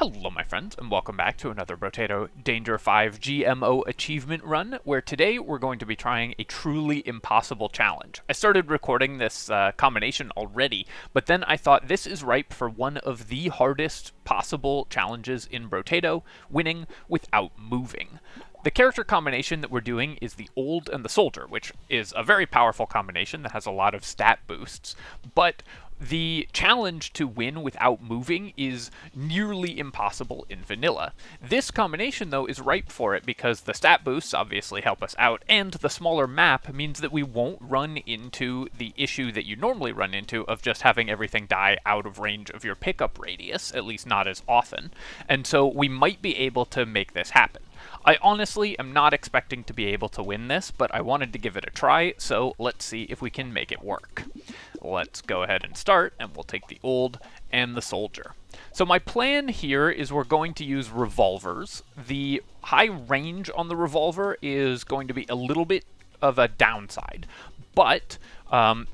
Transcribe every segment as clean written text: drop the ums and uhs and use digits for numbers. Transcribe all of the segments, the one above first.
Hello my friends, and welcome back to another Brotato Danger 5 GMO achievement run, where today we're going to be trying a truly impossible challenge. I started recording this combination already, but then I thought this is ripe for one of the hardest possible challenges in Brotato, winning without moving. The character combination that we're doing is the Old and the Soldier, which is a very powerful combination that has a lot of stat boosts, but the challenge to win without moving is nearly impossible in vanilla. This combination, though, is ripe for it because the stat boosts obviously help us out, and the smaller map means that we won't run into the issue that you normally run into of just having everything die out of range of your pickup radius, at least not as often, and so we might be able to make this happen. I honestly am not expecting to be able to win this, but I wanted to give it a try, so let's see if we can make it work. Let's go ahead and start, and we'll take the Old and the Soldier. So my plan here is we're going to use revolvers. The high range on the revolver is going to be a little bit of a downside, but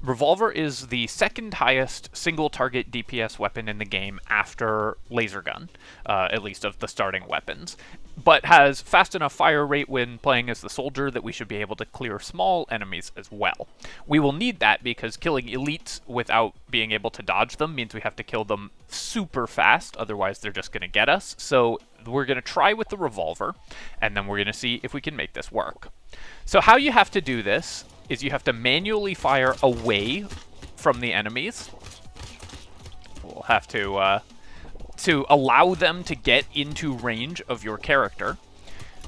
revolver is the second highest single target DPS weapon in the game after laser gun, at least of the starting weapons, but has fast enough fire rate when playing as the Soldier that we should be able to clear small enemies as well. We will need that because killing elites without being able to dodge them means we have to kill them super fast, otherwise they're just going to get us. So we're going to try with the revolver, and then we're going to see if we can make this work. So how you have to do this is you have to manually fire away from the enemies. We'll have to allow them to get into range of your character,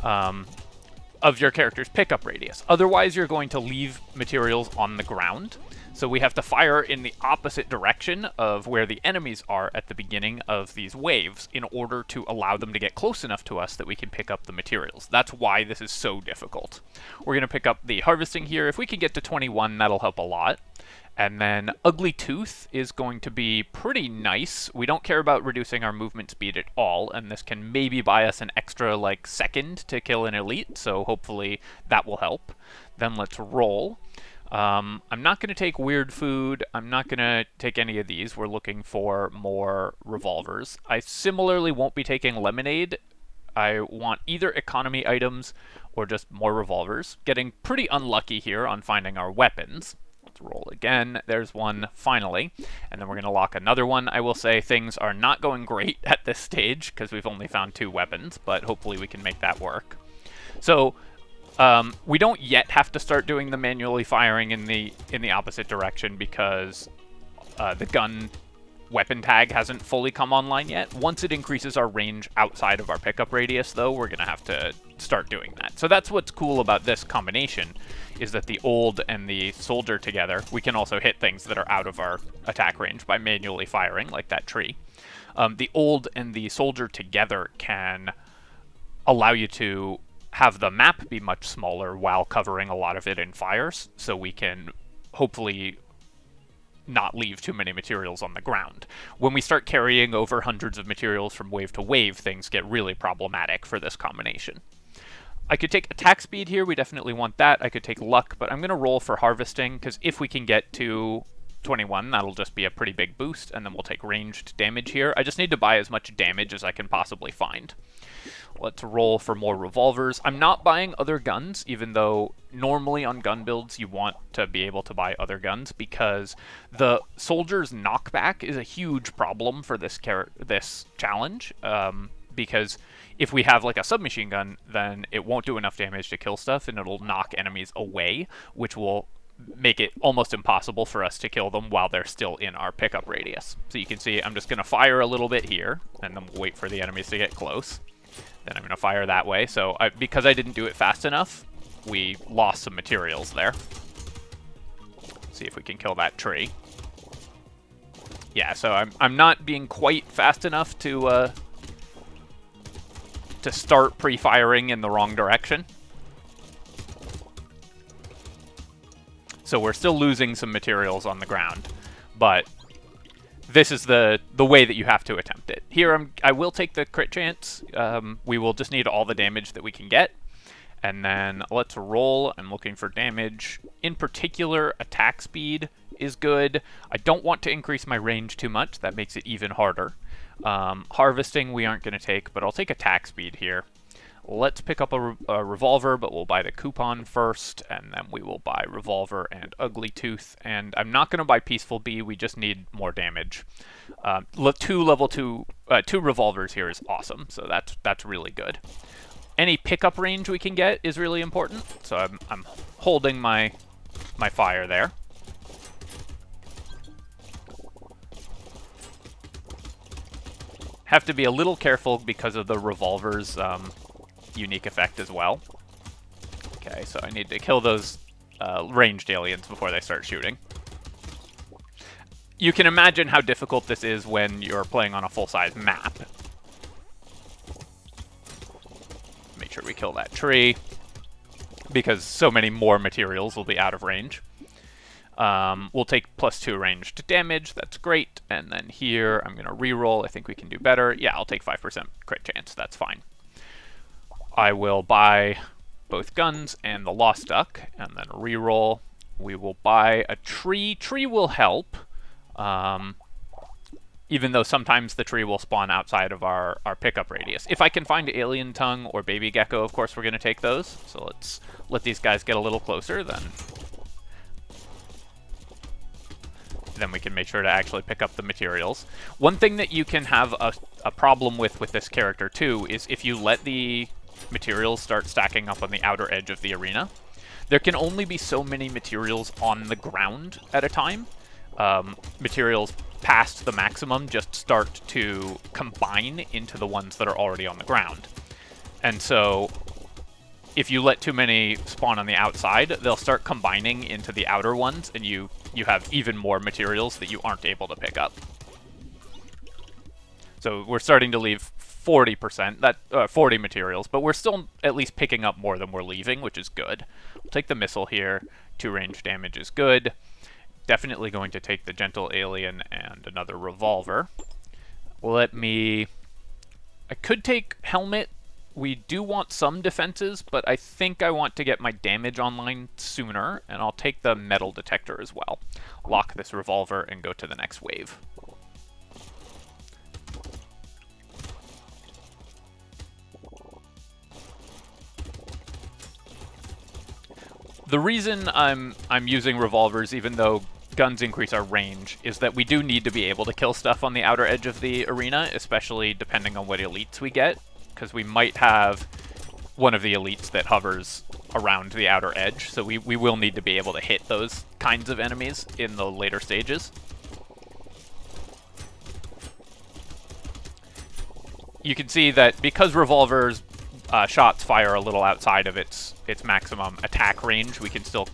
of your character's pickup radius. Otherwise, you're going to leave materials on the ground. So we have to fire in the opposite direction of where the enemies are at the beginning of these waves in order to allow them to get close enough to us that we can pick up the materials. That's why this is so difficult. We're going to pick up the harvesting here. If we can get to 21, that'll help a lot. And then Ugly Tooth is going to be pretty nice. We don't care about reducing our movement speed at all, and this can maybe buy us an extra, second to kill an elite, so hopefully that will help. Then let's roll. I'm not going to take Weird Food. I'm not going to take any of these. We're looking for more revolvers. I similarly won't be taking Lemonade. I want either economy items or just more revolvers. Getting pretty unlucky here on finding our weapons. Let's roll again. There's one finally. And then we're going to lock another one. I will say things are not going great at this stage because we've only found 2 weapons, but hopefully we can make that work. So we don't yet have to start doing the manually firing in the opposite direction because the gun weapon tag hasn't fully come online yet. Once it increases our range outside of our pickup radius, though, we're going to have to start doing that. So that's what's cool about this combination, is that the Old and the Soldier together, we can also hit things that are out of our attack range by manually firing, like that tree. The Old and the Soldier together can allow you to have the map be much smaller while covering a lot of it in fires, so we can hopefully not leave too many materials on the ground. When we start carrying over hundreds of materials from wave to wave, things get really problematic for this combination. I could take attack speed here, we definitely want that. I could take luck, but I'm going to roll for harvesting, because if we can get to 21, that'll just be a pretty big boost, and then we'll take ranged damage here. I just need to buy as much damage as I can possibly find. Let's roll for more revolvers. I'm not buying other guns, even though normally on gun builds you want to be able to buy other guns, because the Soldier's knockback is a huge problem for this challenge, because if we have a submachine gun, then it won't do enough damage to kill stuff, and it'll knock enemies away, which will make it almost impossible for us to kill them while they're still in our pickup radius. So you can see I'm just going to fire a little bit here, and then we'll wait for the enemies to get close. Then I'm going to fire that way. So because I didn't do it fast enough, we lost some materials there. See if we can kill that tree. Yeah, so I'm not being quite fast enough to start pre-firing in the wrong direction. So we're still losing some materials on the ground, but this is the way that you have to attempt it. Here, I will take the crit chance. We will just need all the damage that we can get. And then let's roll. I'm looking for damage. In particular, attack speed is good. I don't want to increase my range too much. That makes it even harder. Harvesting we aren't going to take, but I'll take attack speed here. Let's pick up a revolver, but we'll buy the coupon first, and then we will buy revolver and ugly tooth. And I'm not going to buy peaceful bee. We just need more damage. Two revolvers here is awesome, so that's really good. Any pickup range we can get is really important, so I'm holding my fire there. Have to be a little careful because of the revolver's unique effect as well. Okay, so I need to kill those ranged aliens before they start shooting. You can imagine how difficult this is when you're playing on a full-size map. Make sure we kill that tree, because so many more materials will be out of range. We'll take +2 ranged damage, that's great. And then here, I'm going to reroll. I think we can do better. Yeah, I'll take 5% crit chance, that's fine. I will buy both guns and the Lost Duck, and then reroll. We will buy a tree. Tree will help, even though sometimes the tree will spawn outside of our pickup radius. If I can find alien tongue or baby gecko, of course we're going to take those. So let's let these guys get a little closer, then we can make sure to actually pick up the materials. One thing that you can have a problem with this character too is if you let the materials start stacking up on the outer edge of the arena. There can only be so many materials on the ground at a time. Materials past the maximum just start to combine into the ones that are already on the ground. And so if you let too many spawn on the outside, they'll start combining into the outer ones, and you have even more materials that you aren't able to pick up. So we're starting to leave 40%, 40 materials, but we're still at least picking up more than we're leaving, which is good. We'll take the missile here. 2 range damage is good. Definitely going to take the gentle alien and another revolver. I could take helmet. We do want some defenses, but I think I want to get my damage online sooner, and I'll take the metal detector as well. Lock this revolver and go to the next wave. The reason I'm using revolvers, even though guns increase our range, is that we do need to be able to kill stuff on the outer edge of the arena, especially depending on what elites we get, because we might have one of the elites that hovers around the outer edge, so we will need to be able to hit those kinds of enemies in the later stages. You can see that because revolvers shots fire a little outside of its maximum attack range, we can still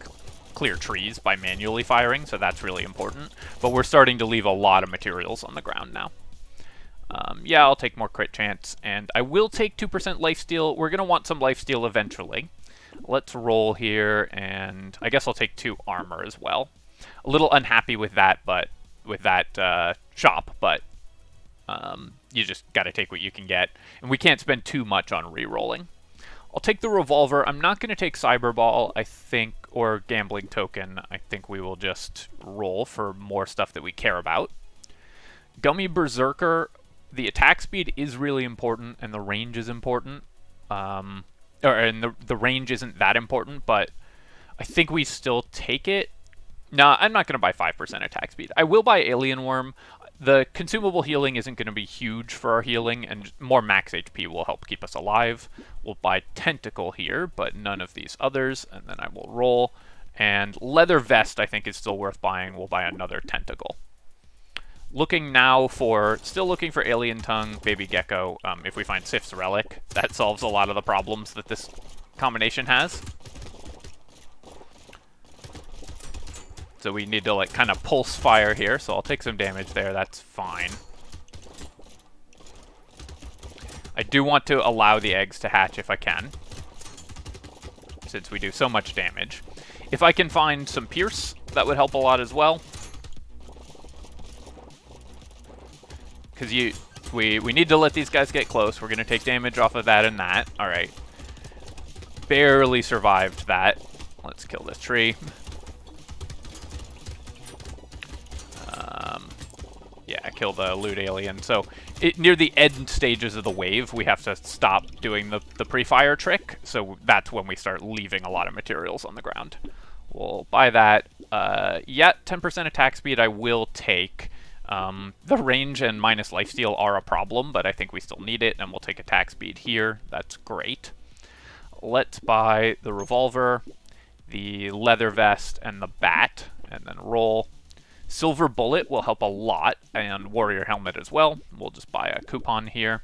clear trees by manually firing, so that's really important. But we're starting to leave a lot of materials on the ground now. Yeah, I'll take more crit chance, and I will take 2% lifesteal. We're going to want some lifesteal eventually. Let's roll here, and I guess I'll take 2 armor as well. A little unhappy with that, shop, but you just got to take what you can get. And we can't spend too much on re-rolling. I'll take the revolver. I'm not going to take Cyberball, I think, or Gambling Token. I think we will just roll for more stuff that we care about. Gummy Berserker, the attack speed is really important, and the range is important. And the range isn't that important, but I think we still take it. No, I'm not going to buy 5% attack speed. I will buy Alien Worm. The consumable healing isn't going to be huge for our healing, and more max HP will help keep us alive. We'll buy Tentacle here, but none of these others, and then I will roll. And Leather Vest I think is still worth buying. We'll buy another Tentacle. Still looking for Alien Tongue, Baby Gecko. If we find Sif's Relic, that solves a lot of the problems that this combination has. So we need to kind of pulse fire here, so I'll take some damage there, that's fine. I do want to allow the eggs to hatch if I can, since we do so much damage. If I can find some Pierce, that would help a lot as well. Because we need to let these guys get close. We're going to take damage off of that and that. Alright. Barely survived that. Let's kill this tree. Yeah, kill the loot alien. So near the end stages of the wave, we have to stop doing the pre-fire trick, so that's when we start leaving a lot of materials on the ground. We'll buy that. 10% attack speed I will take. The range and minus lifesteal are a problem, but I think we still need it, and we'll take attack speed here. That's great. Let's buy the revolver, the leather vest, and the bat, and then roll. Silver bullet will help a lot, and warrior helmet as well. We'll just buy a coupon here.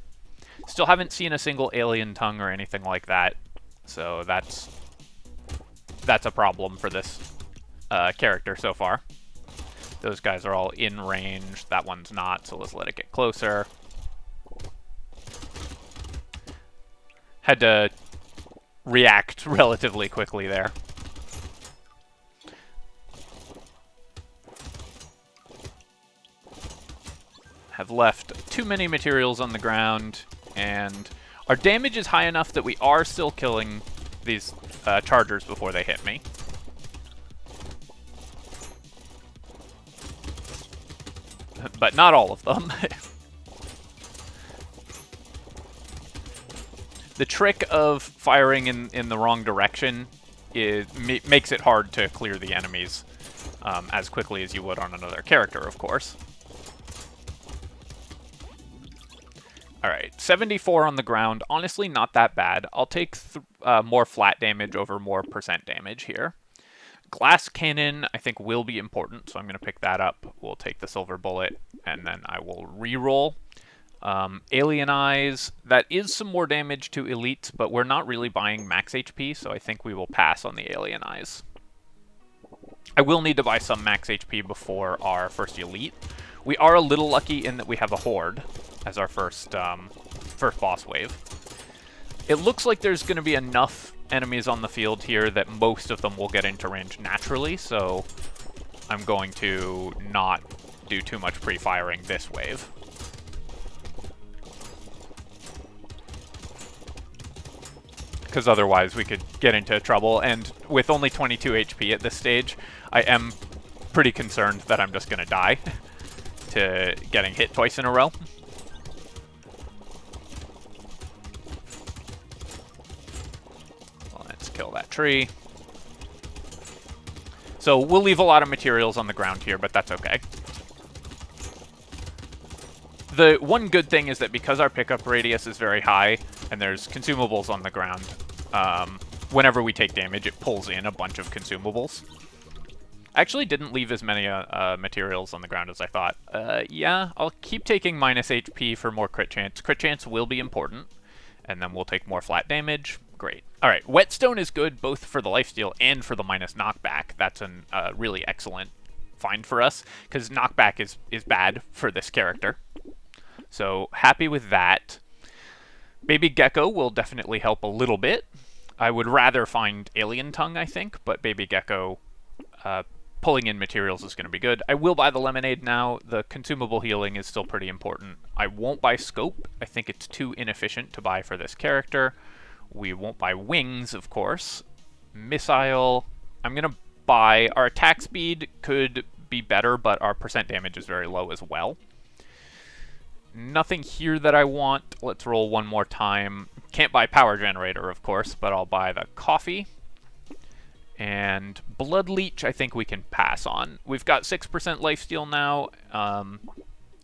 Still haven't seen a single alien tongue or anything like that, so that's a problem for this character so far. Those guys are all in range. That one's not, so let's let it get closer. Had to react relatively quickly there. Have left too many materials on the ground, and our damage is high enough that we are still killing these chargers before they hit me. But not all of them. The trick of firing in the wrong direction makes it hard to clear the enemies as quickly as you would on another character, of course. Alright, 74 on the ground. Honestly, not that bad. I'll take more flat damage over more percent damage here. Glass cannon, I think, will be important, so I'm going to pick that up. We'll take the silver bullet, and then I will re-roll. Alien eyes, that is some more damage to elites, but we're not really buying max HP, so I think we will pass on the alien eyes. I will need to buy some max HP before our first elite. We are a little lucky in that we have a horde as our first boss wave. It looks like there's going to be enough enemies on the field here that most of them will get into range naturally, so I'm going to not do too much pre-firing this wave. Because otherwise we could get into trouble, and with only 22 HP at this stage, I am pretty concerned that I'm just going to die to getting hit twice in a row. Kill that tree. So we'll leave a lot of materials on the ground here, but that's okay. The one good thing is that because our pickup radius is very high and there's consumables on the ground, whenever we take damage, it pulls in a bunch of consumables. I actually didn't leave as many materials on the ground as I thought. Yeah, I'll keep taking minus HP for more crit chance. Crit chance will be important, and then we'll take more flat damage. Great. Alright, whetstone is good both for the lifesteal and for the minus knockback. That's a really excellent find for us, because knockback is bad for this character. So, happy with that. Baby Gecko will definitely help a little bit. I would rather find Alien Tongue, I think, but Baby Gecko pulling in materials is going to be good. I will buy the Lemonade now. The consumable healing is still pretty important. I won't buy Scope. I think it's too inefficient to buy for this character. We won't buy wings, of course. Missile, I'm going to buy. Our attack speed could be better, but our percent damage is very low as well. Nothing here that I want. Let's roll one more time. Can't buy power generator, of course, but I'll buy the coffee. And blood leech, I think we can pass on. We've got 6% lifesteal now,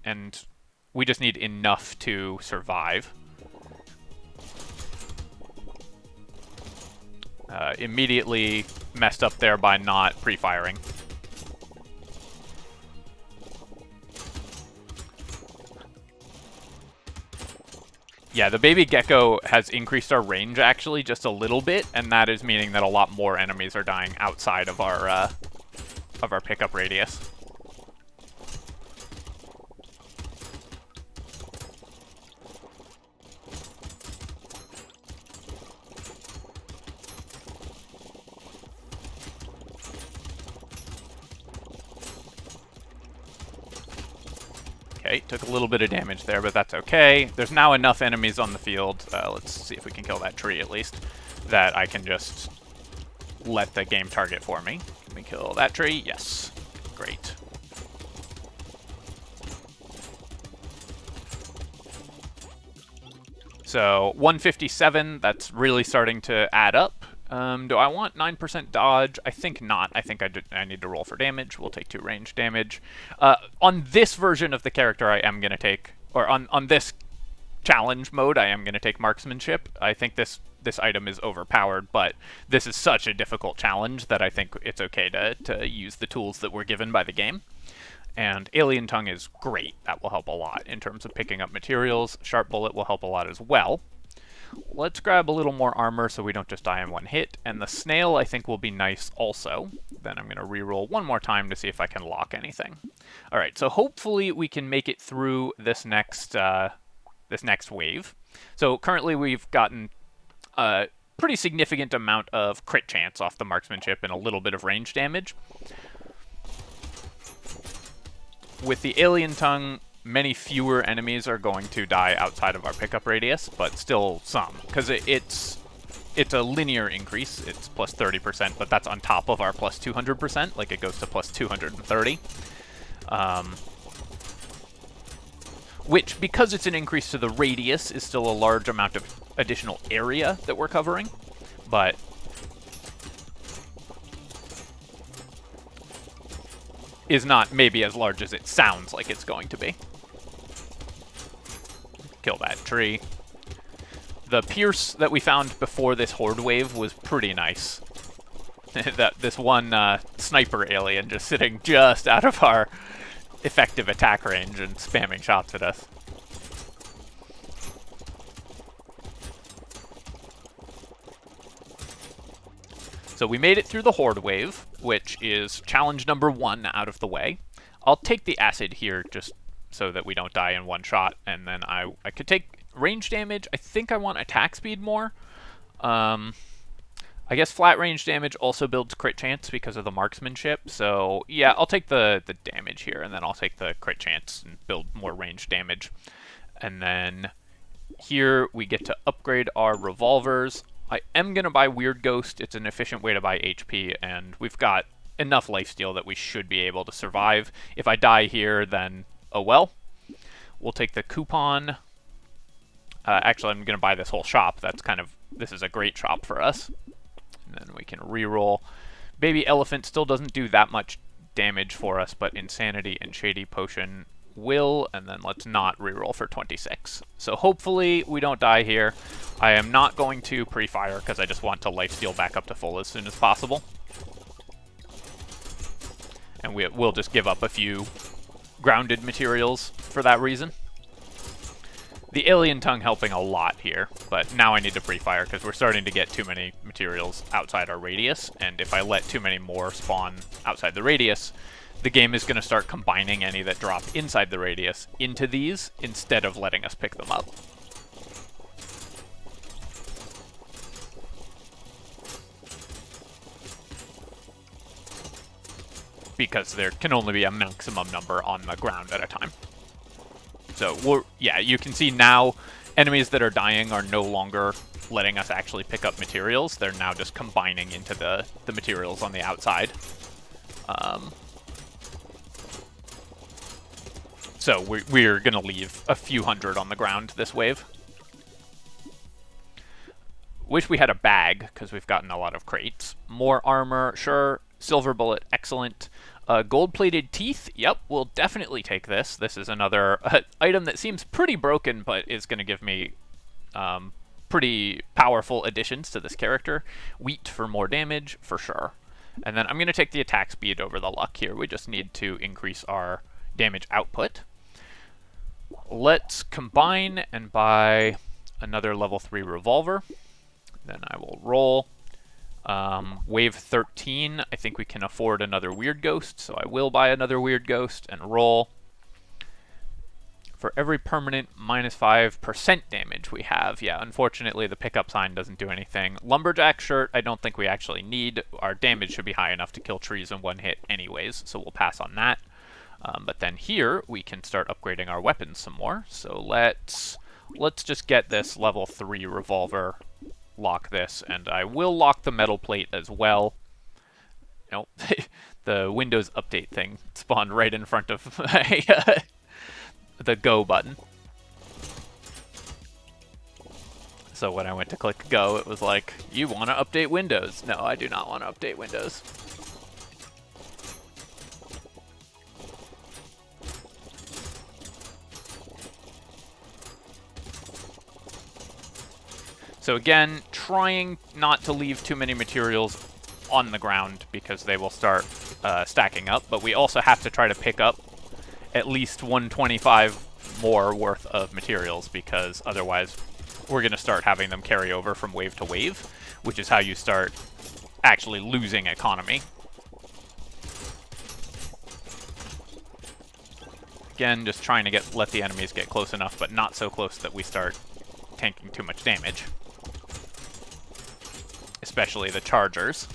and we just need enough to survive. Immediately messed up there by not pre-firing. Yeah, the baby gecko has increased our range actually just a little bit, and that is meaning that a lot more enemies are dying outside of our pickup radius. Okay, took a little bit of damage there, but that's okay. There's now enough enemies on the field, let's see if we can kill that tree at least, that I can just let the game target for me. Can we kill that tree? Yes. Great. So 157, that's really starting to add up. Do I want 9% dodge? I think not. I think I need to roll for damage. We'll take 2 range damage. On this version of the character, I am going to take, or on this challenge mode, I am going to take marksmanship. I think this item is overpowered, but this is such a difficult challenge that I think it's okay to use the tools that we're given by the game. And Alien Tongue is great. That will help a lot in terms of picking up materials. Sharp Bullet will help a lot as well. Let's grab a little more armor so we don't just die in one hit. And the Snail I think will be nice also. Then I'm going to reroll one more time to see if I can lock anything. Alright, so hopefully we can make it through this next wave. So currently we've gotten a pretty significant amount of crit chance off the marksmanship and a little bit of range damage. With the Alien Tongue, many fewer enemies are going to die outside of our pickup radius, but still some, because it's a linear increase. It's plus 30%, but that's on top of our plus 200%, like it goes to plus 230. Which, because it's an increase to the radius, is still a large amount of additional area that we're covering, but is not maybe as large as it sounds like it's going to be. Kill that tree. The Pierce that we found before this horde wave was pretty nice. This one sniper alien just sitting just out of our effective attack range and spamming shots at us. So we made it through the horde wave, which is challenge number 1 out of the way. I'll take the acid here just so that we don't die in one shot, and then I could take range damage. I think I want attack speed more. I guess flat range damage also builds crit chance because of the marksmanship, so yeah, I'll take the damage here, and then I'll take the crit chance and build more range damage. And then here we get to upgrade our revolvers. I am going to buy Weird Ghost. It's an efficient way to buy HP, and we've got enough lifesteal that we should be able to survive. If I die here, then oh well. We'll take the coupon. Actually, I'm going to buy this whole shop. This is a great shop for us. And then we can reroll. Baby Elephant still doesn't do that much damage for us, but Insanity and Shady Potion will, and then let's not reroll for 26. So hopefully we don't die here. I am not going to pre-fire because I just want to lifesteal back up to full as soon as possible. And we'll just give up a few grounded materials for that reason. The Alien Tongue helping a lot here, but now I need to pre-fire because we're starting to get too many materials outside our radius, and if I let too many more spawn outside the radius, the game is going to start combining any that drop inside the radius into these instead of letting us pick them up. Because there can only be a maximum number on the ground at a time. So, yeah, you can see now enemies that are dying are no longer letting us actually pick up materials. They're now just combining into the materials on the outside. So we're going to leave a few hundred on the ground this wave. Wish we had a bag, because we've gotten a lot of crates. More armor, sure. Silver Bullet, excellent. Gold-plated teeth, yep, we'll definitely take this. This is another item that seems pretty broken, but is going to give me pretty powerful additions to this character. Wheat for more damage, for sure. And then I'm going to take the attack speed over the luck here. We just need to increase our damage output. Let's combine and buy another level 3 revolver. Then I will roll. Wave 13, I think we can afford another Weird Ghost, so I will buy another Weird Ghost and roll. For every permanent -5% damage we have, yeah, unfortunately the pickup sign doesn't do anything. Lumberjack shirt, I don't think we actually need. Our damage should be high enough to kill trees in one hit anyways, so we'll pass on that. But then here, we can start upgrading our weapons some more. So let's just get this level 3 revolver, lock this, and I will lock the metal plate as well. Nope, the Windows Update thing spawned right in front of the go button. So when I went to click go, it was like, you want to update Windows. No, I do not want to update Windows. So again, trying not to leave too many materials on the ground because they will start stacking up, but we also have to try to pick up at least 125 more worth of materials because otherwise we're going to start having them carry over from wave to wave, which is how you start actually losing economy. Again, just trying to let the enemies get close enough, but not so close that we start tanking too much damage. Especially the chargers.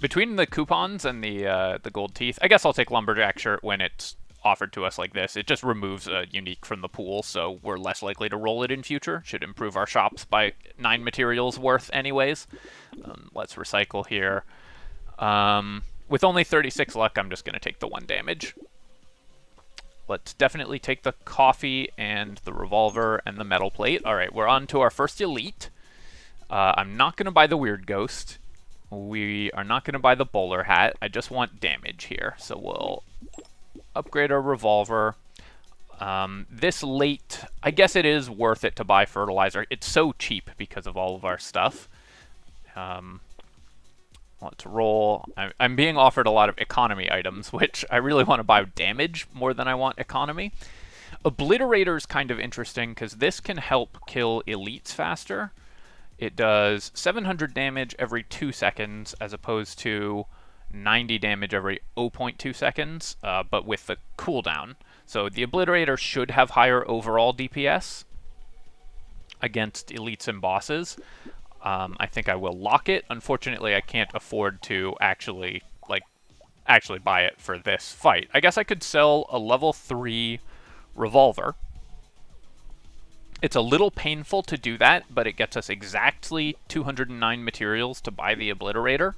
Between the coupons and the gold teeth, I guess I'll take Lumberjack shirt when it's offered to us like this. It just removes a unique from the pool, so we're less likely to roll it in future. Should improve our shops by 9 materials worth anyways. Let's recycle here. With only 36 luck, I'm just going to take the 1 damage. Let's definitely take the coffee and the revolver and the metal plate. All right, we're on to our first elite. I'm not going to buy the weird ghost. We are not going to buy the bowler hat. I just want damage here. So we'll upgrade our revolver. This late, I guess it is worth it to buy fertilizer. It's so cheap because of all of our stuff. Let's roll. I'm being offered a lot of economy items, which I really want to buy damage more than I want economy. Obliterator is kind of interesting because this can help kill elites faster. It does 700 damage every 2 seconds as opposed to 90 damage every 0.2 seconds, but with the cooldown. So the Obliterator should have higher overall DPS against elites and bosses. I think I will lock it. Unfortunately, I can't afford to actually buy it for this fight. I guess I could sell a level 3 revolver. It's a little painful to do that, but it gets us exactly 209 materials to buy the Obliterator.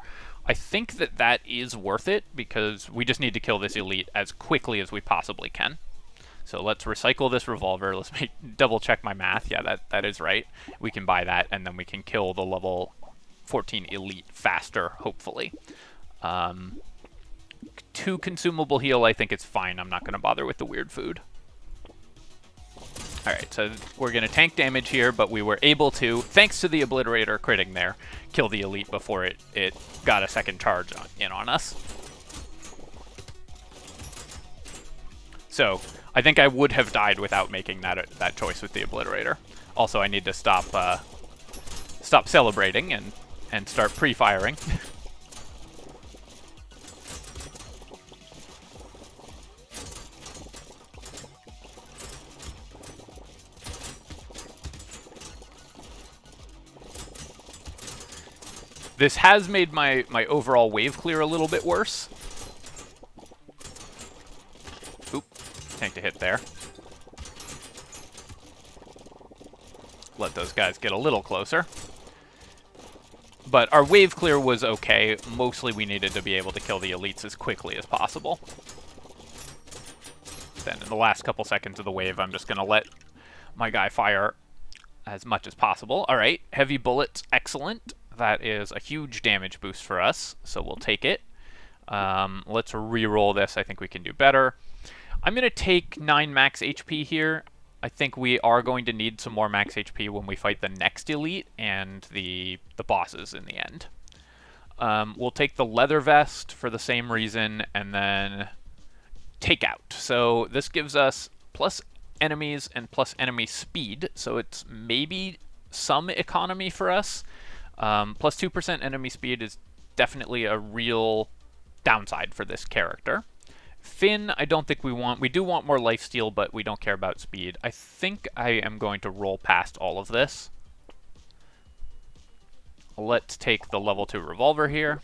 I think that is worth it because we just need to kill this elite as quickly as we possibly can. So let's recycle this revolver. Let's double check my math. Yeah, that is right. We can buy that, and then we can kill the level 14 elite faster, hopefully. 2 consumable heal, I think it's fine. I'm not going to bother with the weird food. Alright, so we're going to tank damage here, but we were able to, thanks to the Obliterator critting there, kill the elite before it got a second charge in on us. So I think I would have died without making that choice with the Obliterator. Also, I need to stop celebrating and start pre-firing. This has made my overall wave clear a little bit worse. Oop, tank to hit there. Let those guys get a little closer. But our wave clear was okay. Mostly we needed to be able to kill the elites as quickly as possible. Then in the last couple seconds of the wave, I'm just going to let my guy fire as much as possible. All right, heavy bullets, excellent. That is a huge damage boost for us, so we'll take it. Let's re-roll this. I think we can do better. I'm going to take 9 max HP here. I think we are going to need some more max HP when we fight the next elite and the bosses in the end. We'll take the leather vest for the same reason, and then take out. So this gives us plus enemies and plus enemy speed, so it's maybe some economy for us. Plus 2% enemy speed is definitely a real downside for this character. Finn, I don't think we want. We do want more lifesteal, but we don't care about speed. I think I am going to roll past all of this. Let's take the level 2 revolver here.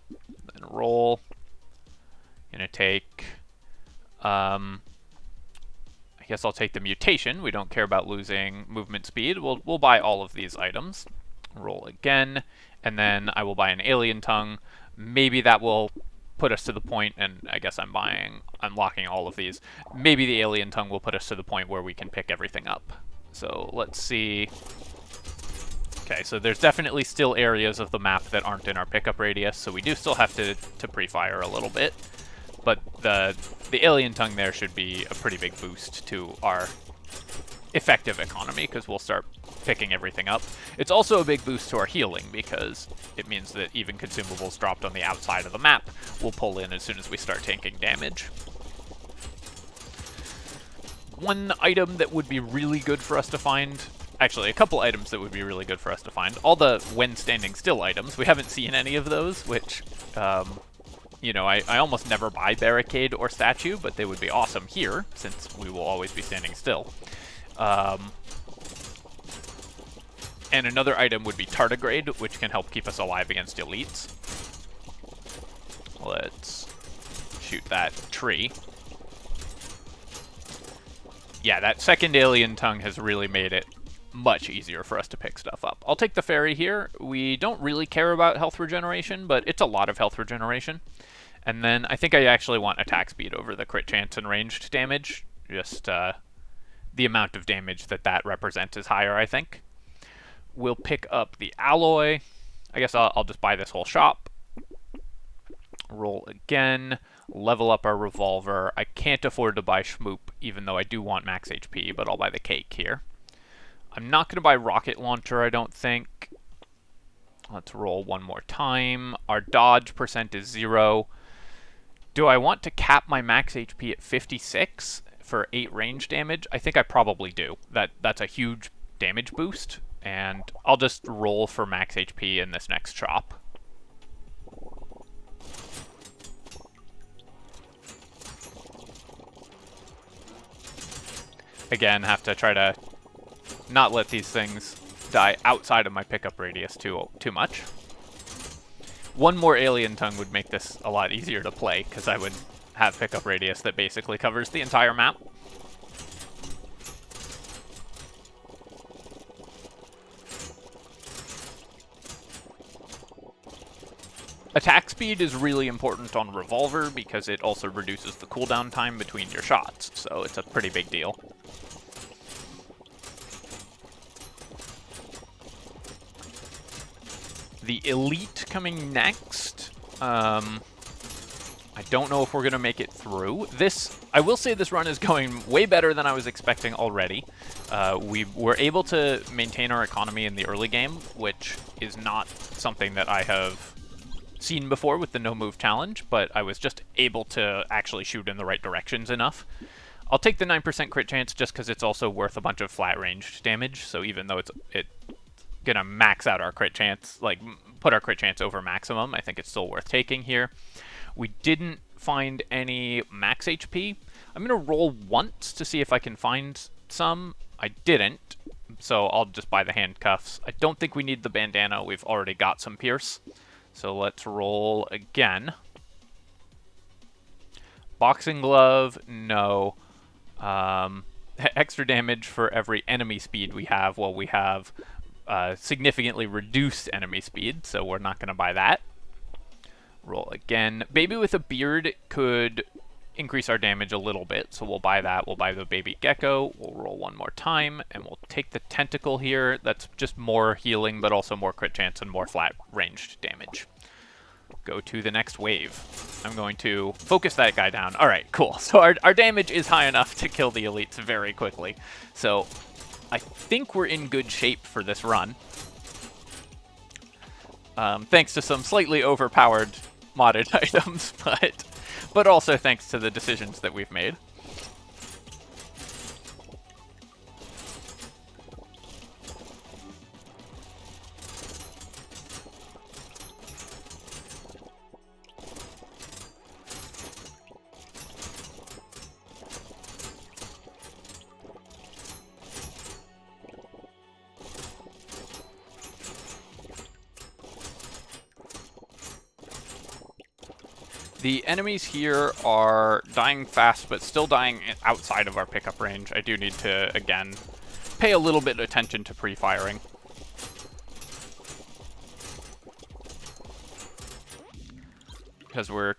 Then roll. Gonna take... I guess I'll take the mutation. We don't care about losing movement speed. We'll buy all of these items. Roll again, and then I will buy an alien tongue. Maybe that will put us to the point, and I guess I'm unlocking all of these. Maybe the alien tongue will put us to the point where we can pick everything up. So let's see. Okay, so there's definitely still areas of the map that aren't in our pickup radius, so we do still have to pre-fire a little bit. But the alien tongue there should be a pretty big boost to our effective economy, because we'll start picking everything up. It's also a big boost to our healing, because it means that even consumables dropped on the outside of the map will pull in as soon as we start taking damage. One item that would be really good for us to find, actually a couple items that would be really good for us to find, all the when standing still items. We haven't seen any of those, which, you know, I almost never buy barricade or statue, but they would be awesome here, since we will always be standing still. And another item would be tardigrade, which can help keep us alive against elites. Let's shoot that tree. Yeah, that second alien tongue has really made it much easier for us to pick stuff up. I'll take the fairy here. We don't really care about health regeneration, but it's a lot of health regeneration. And then I think I actually want attack speed over the crit chance and ranged damage. Just the amount of damage that represents is higher, I think. We'll pick up the alloy. I guess I'll just buy this whole shop. Roll again. Level up our revolver. I can't afford to buy Schmoop, even though I do want max HP, but I'll buy the cake here. I'm not going to buy rocket launcher, I don't think. Let's roll one more time. Our dodge percent is 0. Do I want to cap my max HP at 56 for 8 range damage? I think I probably do. That's a huge damage boost, and I'll just roll for max HP in this next chop. Again, have to try to not let these things die outside of my pickup radius too much. One more alien tongue would make this a lot easier to play, because I would have pickup radius that basically covers the entire map. Attack speed is really important on revolver, because it also reduces the cooldown time between your shots, so it's a pretty big deal. The elite coming next. I don't know if we're going to make it through. I will say this run is going way better than I was expecting already. We were able to maintain our economy in the early game, which is not something that I have seen before with the no move challenge, but I was just able to actually shoot in the right directions enough. I'll take the 9% crit chance just because it's also worth a bunch of flat ranged damage, so even though it's gonna max out our crit chance, like put our crit chance over maximum, I think it's still worth taking here. We didn't find any max HP. I'm gonna roll once to see if I can find some. I didn't, so I'll just buy the handcuffs. I don't think we need the bandana. We've already got some pierce. So let's roll again. Boxing glove, no. Extra damage for every enemy speed we have. Well, we have significantly reduced enemy speed, so we're not going to buy that. Roll again. Baby with a beard could increase our damage a little bit, so we'll buy that. We'll buy the baby gecko. We'll roll one more time, and we'll take the tentacle here. That's just more healing, but also more crit chance and more flat ranged damage. Go to the next wave. I'm going to focus that guy down. All right, cool. So our damage is high enough to kill the elites very quickly. So I think we're in good shape for this run. Thanks to some slightly overpowered modded items, but also thanks to the decisions that we've made. The enemies here are dying fast, but still dying outside of our pickup range. I do need to, again, pay a little bit of attention to pre-firing. Because we're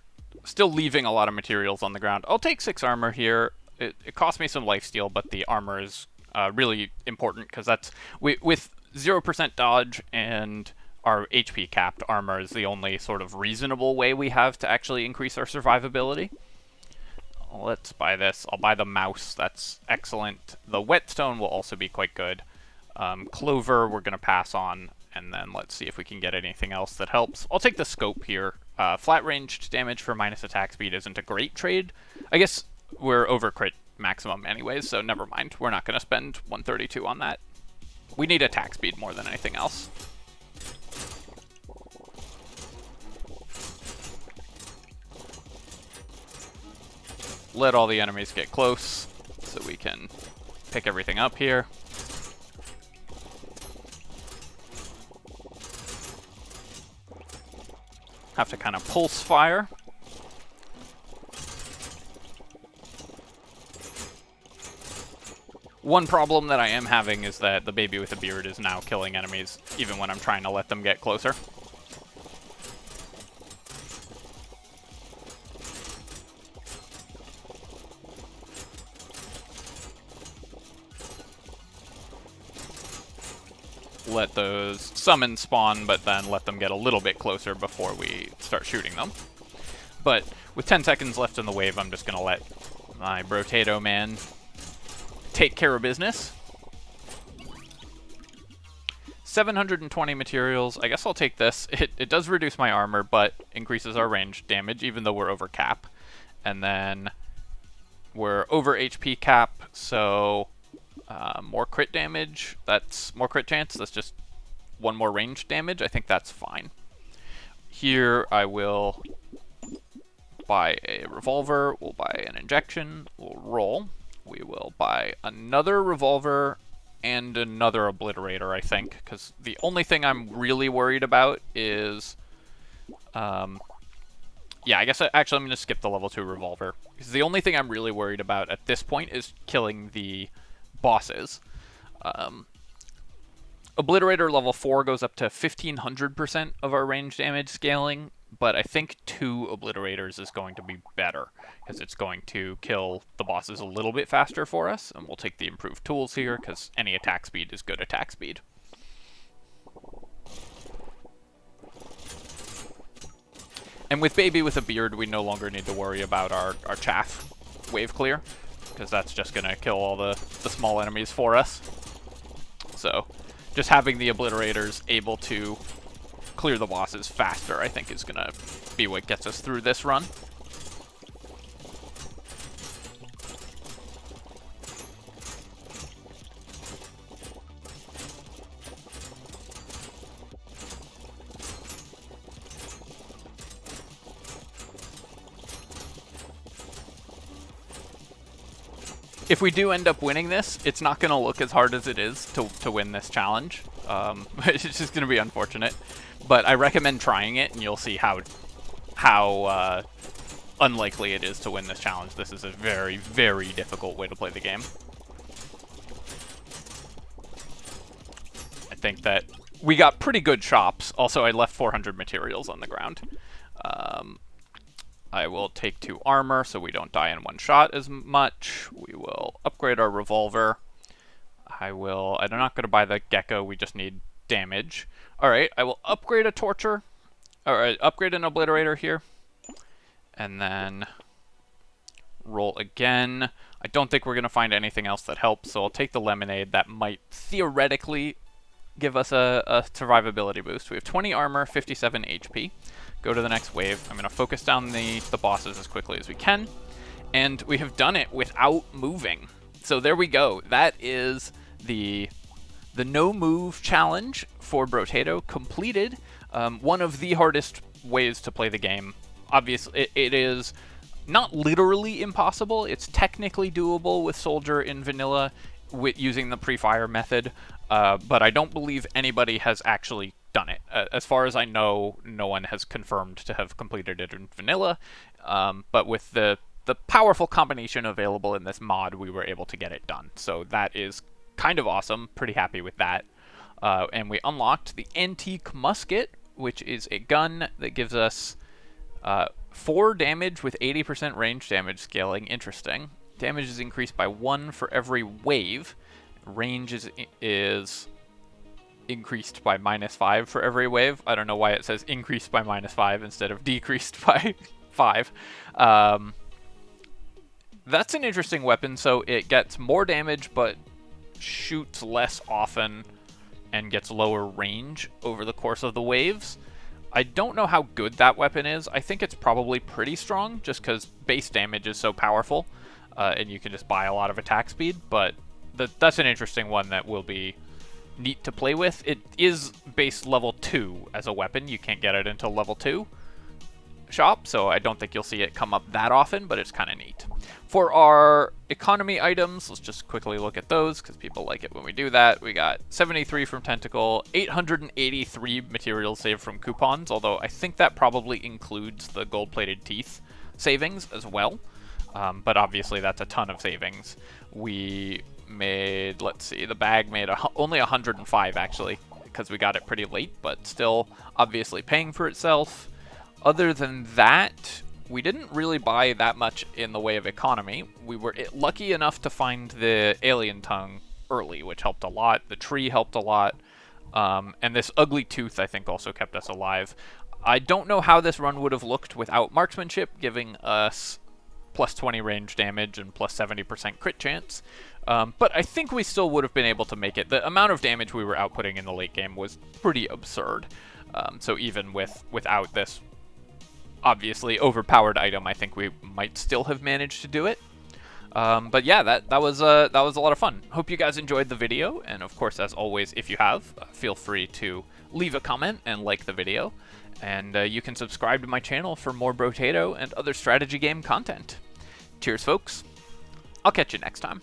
still leaving a lot of materials on the ground. I'll take 6 armor here. It cost me some lifesteal, but the armor is really important because that's with 0% dodge and our HP capped, armor is the only sort of reasonable way we have to actually increase our survivability. Let's buy this. I'll buy the mouse. That's excellent. The whetstone will also be quite good. Clover we're going to pass on, and then let's see if we can get anything else that helps. I'll take the scope here. Flat ranged damage for minus attack speed isn't a great trade. I guess we're over crit maximum anyways, so never mind. We're not going to spend 132 on that. We need attack speed more than anything else. Let all the enemies get close so we can pick everything up here. Have to kind of pulse fire. One problem that I am having is that the baby with a beard is now killing enemies even when I'm trying to let them get closer. Let those summons spawn, but then let them get a little bit closer before we start shooting them. But with 10 seconds left in the wave, I'm just going to let my Brotato man take care of business. 720 materials. I guess I'll take this. It does reduce my armor, but increases our range damage, even though we're over cap. And then we're over HP cap, so more crit damage. That's more crit chance. That's just one more range damage. I think that's fine. Here I will buy a revolver. We'll buy an injection. We'll roll. We will buy another revolver and another obliterator, I think, because the only thing I'm really worried about is yeah, I guess actually I'm going to skip the level 2 revolver, because the only thing I'm really worried about at this point is killing the bosses. Obliterator level 4 goes up to 1500% of our range damage scaling, but I think 2 obliterators is going to be better, because it's going to kill the bosses a little bit faster for us, and we'll take the improved tools here, because any attack speed is good attack speed. And with Baby with a Beard, we no longer need to worry about our chaff wave clear, because that's just going to kill all the small enemies for us. So just having the obliterators able to clear the bosses faster, I think, is going to be what gets us through this run. If we do end up winning this, it's not going to look as hard as it is to win this challenge. It's just going to be unfortunate. But I recommend trying it, and you'll see how unlikely it is to win this challenge. This is a very, very difficult way to play the game. I think that we got pretty good shops. Also, I left 400 materials on the ground. I will take 2 armor so we don't die in one shot as much. We will upgrade our revolver. I'm not going to buy the gecko, we just need damage. Alright, I will upgrade a torture, or upgrade an obliterator here. And then roll again. I don't think we're going to find anything else that helps, so I'll take the lemonade. That might theoretically give us a survivability boost. We have 20 armor, 57 HP. Go to the next wave. I'm going to focus down the bosses as quickly as we can. And we have done it without moving. So there we go. That is the no move challenge for Brotato completed. One of the hardest ways to play the game. Obviously, it is not literally impossible. It's technically doable with Soldier in vanilla using the pre-fire method. But I don't believe anybody has actually done it. As far as I know, no one has confirmed to have completed it in vanilla, but with the powerful combination available in this mod, we were able to get it done. So that is kind of awesome. Pretty happy with that. And we unlocked the antique musket, which is a gun that gives us 4 damage with 80% range damage scaling. Interesting. Damage is increased by 1 for every wave. Range is increased by -5 for every wave. I don't know why it says increased by -5 instead of decreased by 5. That's an interesting weapon. So it gets more damage, but shoots less often and gets lower range over the course of the waves. I don't know how good that weapon is. I think it's probably pretty strong, just because base damage is so powerful, and you can just buy a lot of attack speed, but that's an interesting one that will be neat to play with. It is base level 2 as a weapon. You can't get it until level 2 shop, so I don't think you'll see it come up that often, but it's kind of neat. For our economy items, let's just quickly look at those, because people like it when we do that. We got 73 from Tentacle, 883 materials saved from coupons, although I think that probably includes the gold-plated teeth savings as well. But obviously that's a ton of savings. We made, let's see, the bag made only 105 actually, because we got it pretty late, but still obviously paying for itself. Other than that, we didn't really buy that much in the way of economy. We were lucky enough to find the alien tongue early, which helped a lot. The tree helped a lot. And this ugly tooth, I think, also kept us alive. I don't know how this run would have looked without marksmanship, giving us plus 20 range damage and plus 70% crit chance. But I think we still would have been able to make it. The amount of damage we were outputting in the late game was pretty absurd. So even without this obviously overpowered item, I think we might still have managed to do it. But yeah, that was a lot of fun. Hope you guys enjoyed the video, and of course, as always, if you have, feel free to leave a comment and like the video, and you can subscribe to my channel for more Brotato and other strategy game content. Cheers, folks. I'll catch you next time.